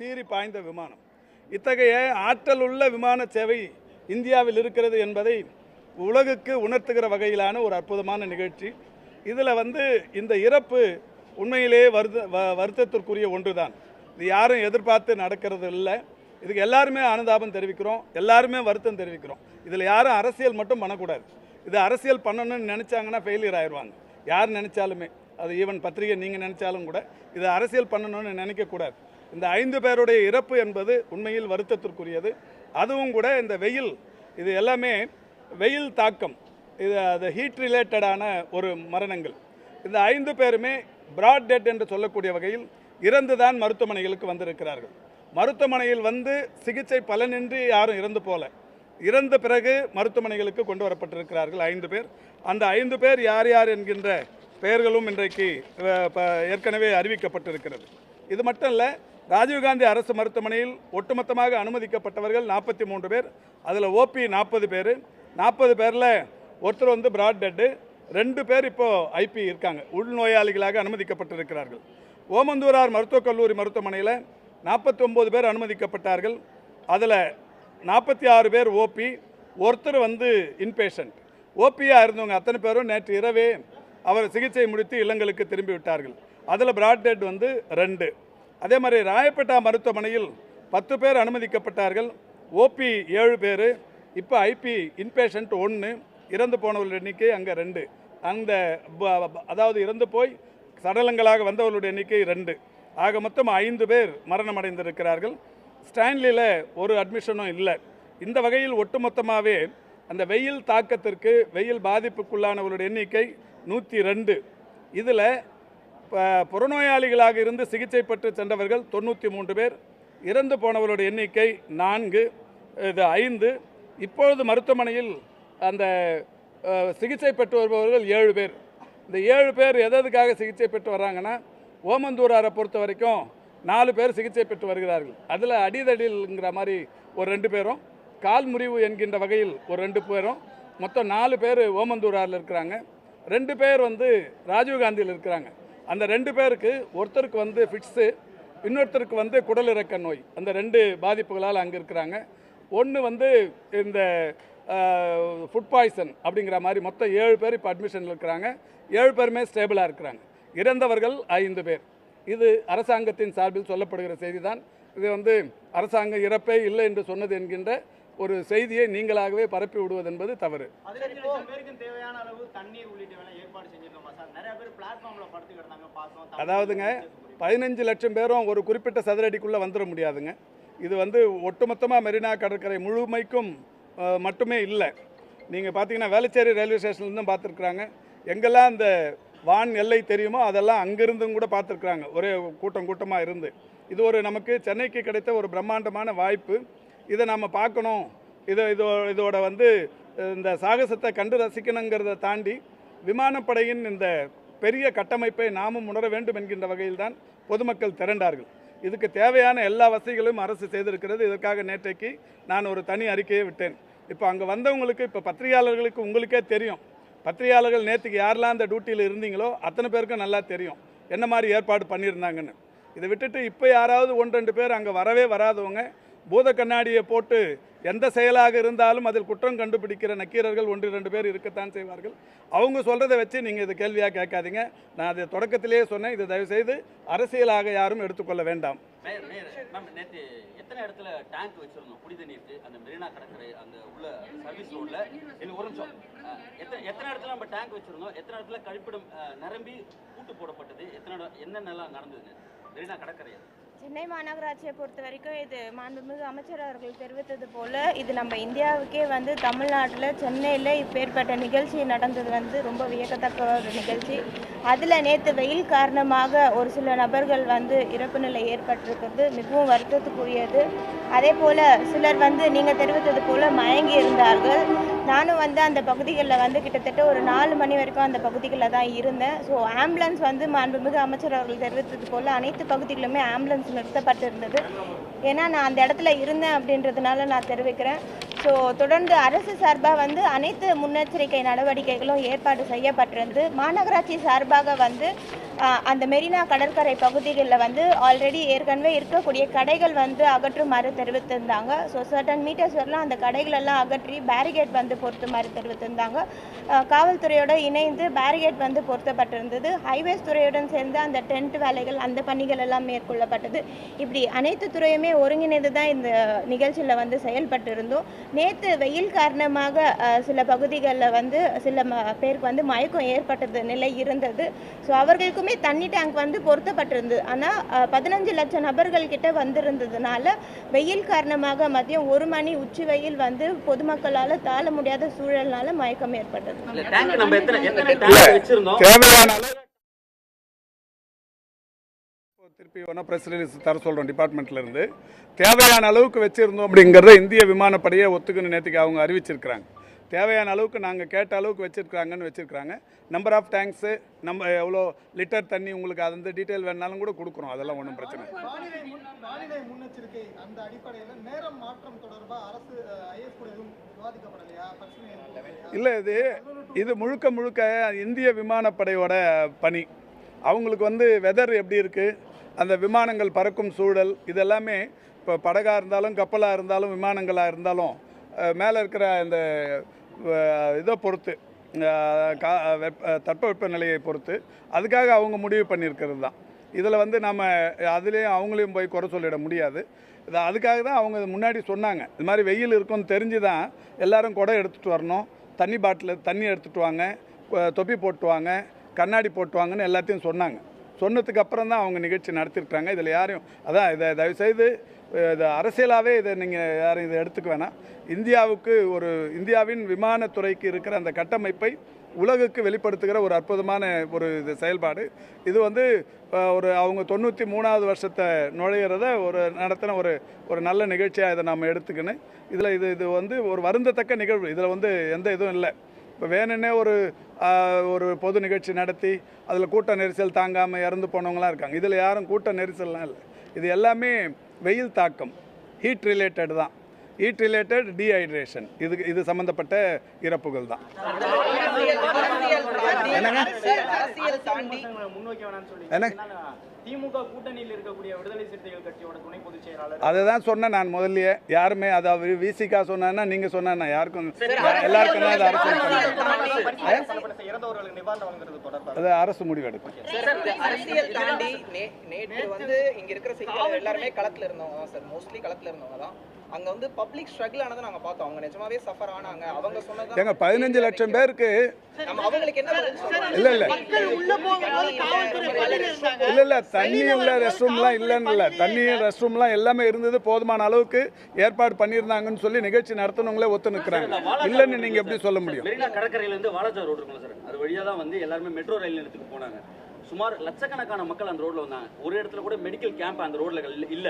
சீறி பாய்ந்த விமானம். இத்தகைய ஆற்றல் உள்ள விமான சேவை இந்தியாவில் இருக்கிறது என்பதை உலகுக்கு உணர்த்துகிற வகையிலான ஒரு அற்புதமான நிகழ்ச்சி. இதில் இந்த இறப்பு உண்மையிலேயே வருத்தத்திற்குரிய ஒன்றுதான். இது யாரும் எதிர்பார்த்து நடக்கிறது இல்லை. இதுக்கு எல்லாருமே அனுதாபம் தெரிவிக்கிறோம், எல்லாருமே வருத்தம் தெரிவிக்கிறோம். இதில் யாரும் அரசியல் மட்டும் பண்ணக்கூடாது. இது அரசியல் பண்ணணும்னு நினச்சாங்கன்னா ஃபெயிலியர் ஆயிடுவாங்க. யார் நினச்சாலுமே, அது ஈவன் பத்திரிகை நீங்கள் நினச்சாலும் கூட இது அரசியல் பண்ணணும்னு நினைக்கக்கூடாது. இந்த 5 பேருடைய இறப்பு என்பது உண்மையில் வருத்தத்திற்குரியது. அதுவும் கூட இந்த வெயில், இது எல்லாமே வெயில் தாக்கம், இது அது ஹீட் ரிலேட்டடான ஒரு மரணங்கள். இந்த 5 பேருமே பிராட் டெட் என்று சொல்லக்கூடிய வகையில் இறந்துதான் மருத்துவமனைகளுக்கு வந்திருக்கிறார்கள். மருத்துவமனையில் சிகிச்சை பலனின்றி யாரும் இறந்து போல, இறந்த பிறகு மருத்துவமனைகளுக்கு கொண்டு வரப்பட்டிருக்கிறார்கள் 5 பேர். அந்த 5 பேர் யார் யார் என்கின்ற பெயர்களும் இன்றைக்கு ஏற்கனவே அறிவிக்கப்பட்டிருக்கிறது. இது மட்டும் இல்லை, ராஜீவ்காந்தி அரசு மருத்துவமனையில் ஒட்டுமொத்தமாக அனுமதிக்கப்பட்டவர்கள் 43 பேர். அதில் ஓபி 40 பேர். 40 பேரில் ஒருத்தர் பிராட் டெட்டு, 2 பேர் இப்போது ஐபி இருக்காங்க, உள்நோயாளிகளாக அனுமதிக்கப்பட்டிருக்கிறார்கள். ஓமந்தூரார் மருத்துவக் கல்லூரி மருத்துவமனையில் 49 பேர் அனுமதிக்கப்பட்டார்கள். அதில் 46 பேர் ஓபி, ஒருத்தர் இன்பேஷண்ட். ஓபியாக இருந்தவங்க அத்தனை பேரும் நேற்று இரவே அவர் சிகிச்சை முடித்து இல்லங்களுக்கு திரும்பி விட்டார்கள். அதில் பிராட் டெட் 2. அதே மாதிரி ராயப்பேட்டா மருத்துவமனையில் 10 பேர் அனுமதிக்கப்பட்டார்கள். ஓபி 7 பேர், இப்போ ஐபி இன்பேஷண்ட் 1, இறந்து போனவர்களுடைய எண்ணிக்கை அங்கே 2. அந்த அதாவது இறந்து போய் சடலங்களாக வந்தவர்களுடைய எண்ணிக்கை 2. ஆக மொத்தம் 5 பேர் மரணம் அடைந்திருக்கிறார்கள். ஸ்டான்லியில் ஒரு அட்மிஷனும் இல்லை. இந்த வகையில் ஒட்டுமொத்தமாகவே அந்த வெயில் தாக்கத்திற்கு, வெயில் பாதிப்புக்குள்ளானவர்களுடைய எண்ணிக்கை 102. இதில் புறநோயாளிகளாக இருந்து சிகிச்சை பெற்று சென்றவர்கள் 93 பேர். இறந்து போனவர்களுடைய எண்ணிக்கை 4, இது 5. இப்பொழுது மருத்துவமனையில் அந்த சிகிச்சை பெற்று வருபவர்கள் 7 பேர். இந்த 7 பேர் எதற்காக சிகிச்சை பெற்று வர்றாங்கன்னா, ஓமந்தூராரை பொறுத்த வரைக்கும் 4 பேர் சிகிச்சை பெற்று வருகிறார்கள். அதில் அடிதடிங்கிற மாதிரி ஒரு 2 பேரும், கால் முறிவு என்கின்ற வகையில் ஒரு 2 பேரும், மொத்தம் 4 பேர் ஓமந்தூராரில் இருக்கிறாங்க. 2 பேர் ராஜீவ்காந்தியில் இருக்கிறாங்க. அந்த 2 பேருக்கு ஒருத்தருக்கு ஃபிட்ஸு, இன்னொருத்தருக்கு குடலிறக்க நோய். அந்த 2 பாதிப்புகளால் அங்கே இருக்கிறாங்க. ஒன்று இந்த ஃபுட் பாய்சன் அப்படிங்கிற மாதிரி மொத்தம் 7 பேர் இப்போ அட்மிஷனில் இருக்கிறாங்க. 7 பேருமே ஸ்டேபிளாக இருக்கிறாங்க. இறந்தவர்கள் 5 பேர். இது அரசாங்கத்தின் சார்பில் சொல்லப்படுகிற செய்தி தான். இது அரசாங்கம் இறப்பே இல்லை என்று சொன்னது என்கின்ற ஒரு செய்தியை நீங்களாகவே பரப்பி விடுவது என்பது தவறு. அதாவதுங்க, 15 லட்சம் பேரும் ஒரு குறிப்பிட்ட சதுரடிக்குள்ளே வந்துட முடியாதுங்க. இது ஒட்டுமொத்தமாக மெரினா கடற்கரை முழுமைக்கும் மட்டுமே இல்லை. நீங்கள் பார்த்தீங்கன்னா வேளச்சேரி ரயில்வே ஸ்டேஷன்லேருந்தும் பார்த்துருக்குறாங்க. எங்கெல்லாம் இந்த வான் எல்லை தெரியுமோ அதெல்லாம் அங்கிருந்தும் கூட பார்த்துருக்குறாங்க, ஒரே கூட்டமாக இருந்து. இது ஒரு நமக்கு சென்னைக்கு கிடைத்த ஒரு பிரம்மாண்டமான வாய்ப்பு. இதை நம்ம பார்க்கணும். இதோட இந்த சாகசத்தை கண்டு ரசிக்கணுங்கிறத தாண்டி விமானப்படையின் இந்த பெரிய கட்டமைப்பை நாமும் உணர வேண்டும் என்கின்ற வகையில் தான் பொதுமக்கள் திரண்டார்கள். இதுக்கு தேவையான எல்லா வசதிகளும் அரசு செய்திருக்கிறது. இதற்காக நேற்றைக்கு நான் ஒரு தனி அறிக்கையை விட்டேன். இப்போ அங்கே வந்தவங்களுக்கு, இப்போ பத்திரிகையாளர்களுக்கு உங்களுக்கே தெரியும், பத்திரிகையாளர்கள் நேற்றுக்கு யாரெல்லாம் அந்த டியூட்டியில் இருந்தீங்களோ அத்தனை பேருக்கும் நல்லா தெரியும் என்ன மாதிரி ஏற்பாடு பண்ணியிருந்தாங்கன்னு. இதை விட்டுட்டு இப்போ யாராவது 1-2 பேர் அங்கே வரவே வராதவங்க பூத கண்ணாடியை போட்டு எந்த செயலாக இருந்தாலும் அதில் குற்றம் கண்டுபிடிக்கிற நக்கீரர்கள் 1-2 பேர் இருக்கத்தான் செய்வார்கள். அவங்க சொல்கிறத வச்சு நீங்கள் இது கேள்வியாக கேட்காதீங்க. நான் அதை தொடக்கத்திலேயே சொன்னேன், இது தயவுசெய்து அரசியலாக யாரும் எடுத்துக்கொள்ள வேண்டாம். நேற்று எத்தனை இடத்துல டேங்க் வச்சிருந்தோம் புனித நீருக்கு, அந்த மெரினா கடற்கரை அந்த உள்ள சர்வீஸ் ரோட்ல, எனக்கு ஒரு நிமிஷம், எத்தனை இடத்துல நம்ம டேங்க் வச்சிருந்தோம், எத்தனை இடத்துல கழிப்பிடம் நிரம்பி கூட்டு போடப்பட்டது, என்னென்னலாம் நடந்தது மெரினா கடற்கரை? சென்னை மாநகராட்சியை பொறுத்த வரைக்கும் இது மாண்புமிகு அமைச்சர் அவர்கள் தெரிவித்தது போல், இது நம்ம இந்தியாவுக்கே தமிழ்நாட்டில் சென்னையில் இப்பேற்பட்ட நிகழ்ச்சி நடந்தது ரொம்ப வியக்கத்தக்க ஒரு நிகழ்ச்சி. அதில் நேற்று வெயில் காரணமாக ஒரு சில நபர்கள் இறப்பு நிலை ஏற்பட்டிருக்கிறது மிகவும் வருத்தத்துக்குரியது. அதே போல் சிலர் நீங்கள் தெரிவித்தது போல் மயங்கி இருந்தார்கள். நானும் அந்த பகுதிகளில் கிட்டத்தட்ட ஒரு 4 மணி வரைக்கும் அந்த பகுதிகளில் தான் இருந்தேன். ஸோ ஆம்புலன்ஸ் மாண்புமிகு அமைச்சர் அவர்கள் தெரிவித்தது போல் அனைத்து பகுதிகளுமே ஆம்புலன்ஸ் நிறுத்தப்பட்டிருந்தது. ஏன்னா நான் அந்த இடத்துல இருந்தேன் அப்படின்றதுனால நான் தெரிவிக்கிறேன். ஸோ தொடர்ந்து அரசு சார்பாக அனைத்து முன்னெச்சரிக்கை நடவடிக்கைகளும் ஏற்பாடு செய்யப்பட்டிருந்து மாநகராட்சி சார்பாக அந்த மெரினா கடற்கரை பகுதிகளில் வந்து ஆல்ரெடி ஏற்கனவே இருக்கக்கூடிய கடைகள் வந்து அகற்றுமாறு தெரிவித்திருந்தாங்க. ஸோ சர்டன் மீட்டர்ஸ் வரலாம் அந்த கடைகளெல்லாம் அகற்றி பேரிகேட் வந்து பொருத்துமாறு தெரிவித்திருந்தாங்க. காவல்துறையோடு இணைந்து பேரிகேட் வந்து பொருத்தப்பட்டிருந்தது. ஹைவேஸ் துறையுடன் சேர்ந்து அந்த டென்ட் வேலைகள் அந்த பணிகள் எல்லாம் மேற்கொள்ளப்பட்டது. இப்படி அனைத்து துறையுமே ஒருங்கிணைந்து தான் இந்த நிகழ்ச்சியில் வந்து செயல்பட்டு இருந்தோம். நேற்று வெயில் காரணமாக சில பகுதிகளில் வந்து சில பேருக்கு வந்து மயக்கம் ஏற்பட்டது நிலை இருந்தது. ஸோ அவர்களுக்குமே தண்ணி டேங்க் வந்து பொருத்தப்பட்டிருந்தது. ஆனால் 15 லட்சம் நபர்கள் கிட்ட வந்திருந்ததுனால வெயில் காரணமாக மதியம் 1 மணி உச்சி வெயில் வந்து பொதுமக்களால் தாழ முடியாத சூழல்னால மயக்கம் ஏற்பட்டது. திருப்பி ஒன்றா ப்ரெஸ் ரிலீஸ் தர சொல்கிறோம் டிபார்ட்மெண்ட்லேருந்து. தேவையான அளவுக்கு வச்சுருந்தோம் அப்படிங்கிறத இந்திய விமானப்படையை ஒத்துக்குன்னு நேற்றுக்கு அவங்க அறிவிச்சிருக்கிறாங்க. தேவையான அளவுக்கு நாங்கள் கேட்ட அளவுக்கு வச்சுருக்காங்க. நம்பர் ஆஃப் டேங்க்ஸு நம்ம எவ்வளோ லிட்டர் தண்ணி உங்களுக்கு அது வந்து டீட்டெயில் வேணாலும் கூட கொடுக்குறோம். அதெல்லாம் ஒன்றும் பிரச்சனை வானிலை முன்னெச்சரிக்கை அந்த அடிப்படையில் நேரம் மாற்றம் தொடர்பாக அரசு ஐஎஸ் கூட எதுவும் விவாதிக்கப்படலையா? இல்லை, இது முழுக்க இந்திய விமானப்படையோட பணி. அவங்களுக்கு வந்து வெதர் எப்படி இருக்குது, அந்த விமானங்கள் பறக்கும் சூழல், இதெல்லாமே இப்போ படகாக இருந்தாலும் கப்பலாக இருந்தாலும் விமானங்களாக இருந்தாலும் மேலே இருக்கிற இந்த இதை பொறுத்து தட்பவெப்ப நிலையை பொறுத்து அதுக்காக அவங்க முடிவு பண்ணியிருக்கிறது தான். இதில் வந்து நம்ம அதுலேயும் அவங்களையும் போய் குறை சொல்லிட முடியாது. அதுக்காக தான் அவங்க முன்னாடி சொன்னாங்க, இது மாதிரி வெயில் இருக்கும்னு தெரிஞ்சு தான் எல்லோரும் குடை எடுத்துகிட்டு வரணும், தண்ணி பாட்டில் தண்ணி எடுத்துகிட்டு வாங்க, தொப்பி போட்டு வாங்க, கண்ணாடி போட்டு வாங்கன்னு எல்லாத்தையும் சொன்னாங்க. சொன்னதுக்கு அப்புறம் தான் அவங்க நிகழ்ச்சி நடத்திருக்காங்க. இதில் யாரையும் அதான் இதை தயவுசெய்து இது அரசியலாகவே இதை நீங்கள் யாரும் இதை எடுத்துக்க வேணாம். இந்தியாவின் விமானத்துறைக்கு இருக்கிற அந்த கட்டமைப்பை உலகுக்கு வெளிப்படுத்துகிற ஒரு அற்புதமான ஒரு இது செயல்பாடு. இது வந்து அவங்க 93வது வருஷத்தை நுழையிறத நடத்தின ஒரு நல்ல நிகழ்ச்சியாக இதை நம்ம எடுத்துக்கின்னு இது வந்து ஒரு வருந்தத்தக்க நிகழ்வு. இதில் வந்து எந்த இதுவும் இல்லை. இப்போ வேணுன்னே ஒரு பொது நிகழ்ச்சி நடத்தி அதில் கூட்ட நெரிசல் தாங்காமல் இறந்து போனவங்களாம் இருக்காங்க. இதில் யாரும் கூட்ட நெரிசல்லாம் இல்லை. இது எல்லாமே வெயில் தாக்கம், ஹீட் ரிலேட்டட் தான். ஹீட் ரிலேட்டட் டீஹைட்ரேஷன், இது சம்மந்தப்பட்ட இறப்புகள் தான். திமுக கூட்டணியில் இருக்கக்கூடிய விடுதலை சிறுத்தைகள் கட்சியோட துணை பொதுச் செயலாளர் அதை தான் சொன்னேன் நான் முதல்லயே. யாருமே அதாவது விசிகா சொன்னா நீங்க சொன்னா யாருக்கும் எல்லாருக்கும் அது அரசு முடிவு எடுக்கும். அரசியல் தாண்டி நேற்று வந்து இங்க இருக்கிற செய்தியாளர் எல்லாருமே களத்துல இருந்தவங்க தான் சார், மோஸ்ட்லி களத்துல இருந்தவங்க தான். அங்க வந்து பப்ளிக் ஸ்ட்ரகிள் ஆனதை நாங்க பார்த்தோம். அவங்க நிஜமாவே சஃபர் ஆனாங்க. அவங்க சொன்னது எங்க 15 லட்சம் பேருக்கு நம்ம அவங்களுக்கு என்ன பதில் சொல்றோம்? இல்ல தண்ணி உள்ள ரெஸ்ட் ரூம்லாம் இல்லைன்னு இல்லை, தண்ணி ரெஸ்ட் ரூம்லாம் எல்லாமே இருந்தது, போதுமான அளவுக்கு ஏற்பாடு பண்ணியிருந்தாங்கன்னு சொல்லி நிகழ்ச்சி நடத்தினவங்களே ஒத்து நிற்கிறாங்க. இல்லைன்னு நீங்க எப்படி சொல்ல முடியும்? மெரினா கடற்கரையிலேருந்து வாலாஜா ரோடு இருக்குல்ல சார், அது வழியாக தான் வந்து எல்லாருமே மெட்ரோ ரயில் நிலையத்துக்கு போனாங்க. சுமார் லட்சக்கணக்கான மக்கள் அந்த ரோட்ல வந்தாங்க. ஒரு இடத்துல கூட மெடிக்கல் கேம்ப் அந்த ரோட்ல இல்ல,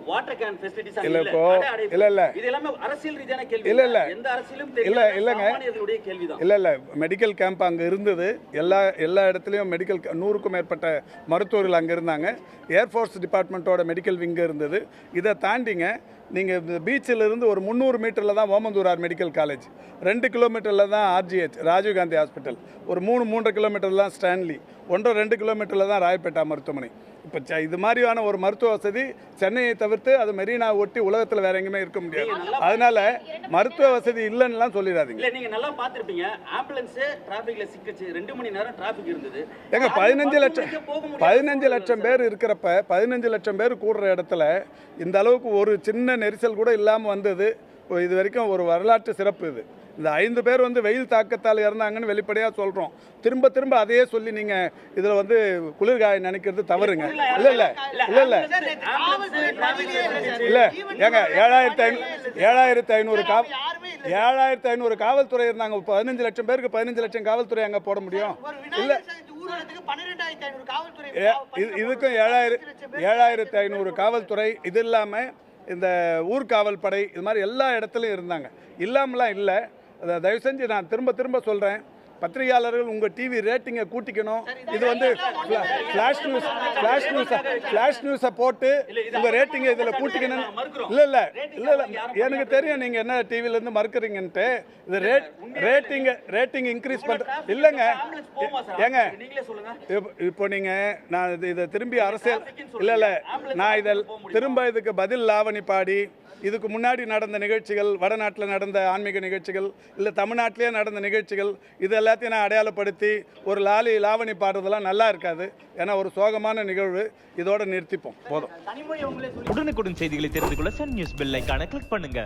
வாட்டர் கேன் ஃபெசிலிட்டிஸ் இல்ல. இது எல்லாமே அரசியல் ரீதியான கேள்வி. இல்ல எந்த அரசியலும் தெரியல, சாமானியர்களுடைய கேள்விதான். இல்ல மெடிக்கல் கேம்ப் அங்க இருந்தது. எல்லா இடத்துலயும் மெடிக்கல் 100க்கும் மேற்பட்ட மருத்துவர்கள் அங்க இருந்தாங்க. ஏர்ஃபோர்ஸ் டிபார்ட்மெண்ட்டோட மெடிக்கல் விங்கு இருந்தது. இதை தாண்டிங்க நீங்கள் பீச்சில் இருந்து ஒரு 300 மீட்டரில் தான் ஓமந்தூரார் மெடிக்கல் காலேஜ், 2 கிலோமீட்டரில் தான் RGH ராஜீவ்காந்தி ஹாஸ்பிட்டல், ஒரு 3 கிலோமீட்டர் தான் ஸ்டான்லி, 1.5 கிலோமீட்டரில் தான் ராயப்பேட்டா மருத்துவமனை. இப்போ இது மாதிரியான ஒரு மருத்துவ வசதி சென்னையை தவிர்த்து அது மெரினா ஒட்டி உலகத்தில் வேற எங்கேயுமே இருக்க முடியாது. அதனால மருத்துவ வசதி இல்லைன்னுலாம் சொல்லிடாதீங்க. இல்லை, நீங்கள் நல்லா பார்த்துருப்பீங்க, ஆம்புலன்ஸு டிராஃபிக்கில் சிக்கிச்சு 2 மணி நேரம் டிராஃபிக் இருந்தது. ஏங்க 15 லட்சம் பேர் இருக்கிறப்ப 15 லட்சம் பேர் கூடுற இடத்துல இந்த அளவுக்கு ஒரு சின்ன நெரிசல் கூட இல்லாமல் வந்தது இது வரைக்கும் ஒரு வரலாற்று சிறப்பு. இந்த 5 பேர் வந்து வெயில் தாக்கத்தால் இறந்தாங்கன்னு வெளிப்படையாக சொல்கிறோம். திரும்ப அதையே சொல்லி நீங்கள் இதில் வந்து குளிர்காய நினைக்கிறது தவறுங்க. இல்லை ஏங்க 7500 காவல்துறை இருந்தாங்க. 15 லட்சம் பேருக்கு 15 லட்சம் காவல்துறை அங்கே போட முடியும்? இல்லை, இதுக்கும் 7500 காவல்துறை, இது இல்லாமல் இந்த ஊர்காவல் படை, இது மாதிரி எல்லா இடத்துலையும் இருந்தாங்க. இல்லாமலாம் இல்லை. தயவு செஞ்சு நான் திரும்ப சொல்கிறேன், பத்திரிகையாளர்கள் உங்கள் டிவி ரேட்டிங்கை கூட்டிக்கணும். இது வந்து ஃப்ளாஷ் நியூஸை போட்டு உங்கள் ரேட்டிங்கை இதில் கூட்டிக்கணும். இல்லை எனக்கு தெரியும் நீங்கள் என்ன டிவிலேருந்து மறுக்கிறீங்கன்ட்டு. இது ரேட்டிங் இன்க்ரீஸ் பண்ணுற இல்லைங்க. ஏங்க இப்போ நீங்கள் நான் இதை திரும்பி அரசியல் இல்லை நான் இதில் திரும்ப இதுக்கு பதில் லாவணி பாடி இதுக்கு முன்னாடி நடந்த நிகழ்ச்சிகள், வடநாட்டில் நடந்த ஆன்மீக நிகழ்ச்சிகள், இல்லை தமிழ்நாட்டிலே நடந்த நிகழ்ச்சிகள், இது எல்லாத்தையும் நான் அடையாளப்படுத்தி ஒரு லாவணி பாடுறதெல்லாம் நல்லா இருக்காது. ஏன்னா ஒரு சோகமான நிகழ்வு. இதோட நிறுத்திப்போம், போதும். உடனுக்குடன் செய்திகளை தெரிந்து கொள்ள சன் நியூஸ் பெல் ஐகானை கிளிக் பண்ணுங்க.